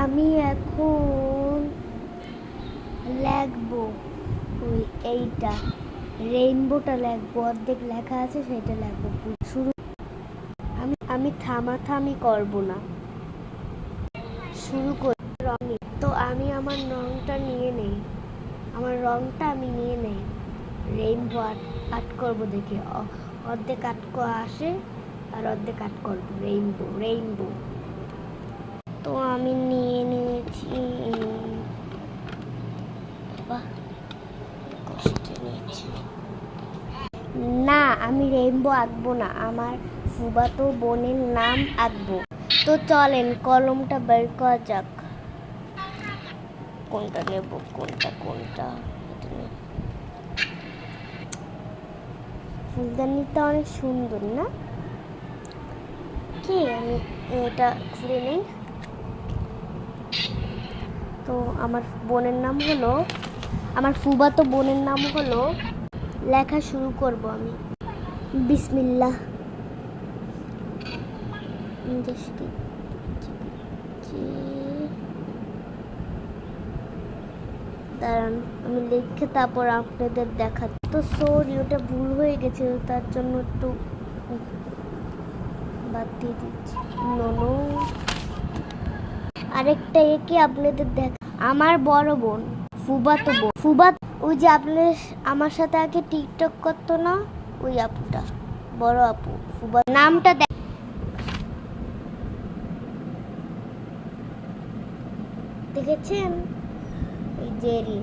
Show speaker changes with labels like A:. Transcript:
A: আমি এখন লিখবো ওই এইটা রেইনবোটা লিখবো, অর্ধেক লেখা আছে সেটা লিখবো। শুরু আমি থামাথামি করব না, শুরু করি। রঙে তো আমি আমার রংটা নিয়ে নেই, আমার রংটা আমি নিয়ে নেই। রেইনবো আর্ট করবো দেখে, অর্ধেক আর্ট আসে আর অর্ধেক আর্ট করবো। রেইনবো রেইনবো তো আমি নিয়ে নিয়েছি। না, আমি রেইনবো আঁকবো না, আমার ফুফাতো বোনের নাম আঁকবো। তো চলেন কলমটা বের করা যাক। কোনটা নেব, কোনটা কোনটা? ফুলদানিটা অনেক সুন্দর না? কি আমি এটা খুলে নেই। তো আমার বোনের নাম হলো, আমার ফুফাতো বোনের নাম হলো, লেখা শুরু করব আমি। বিসমিল্লাহ। দাঁড়ান আমি লিখে তারপর আপনাদের দেখা। তো সরি, ওটা ভুল হয়ে গেছে, তার জন্য একটু বাদ দিয়ে দিচ্ছি। নো আরেকটা একে আপনাদের দেখা, আমার বড় বোন, ফুফাতো বোন, ওই যে আপনার আমার সাথে আগে টিকটক করতো না, ওই আপুটা, বড় আপু। নামটা দেখেছেন? এই জেরি।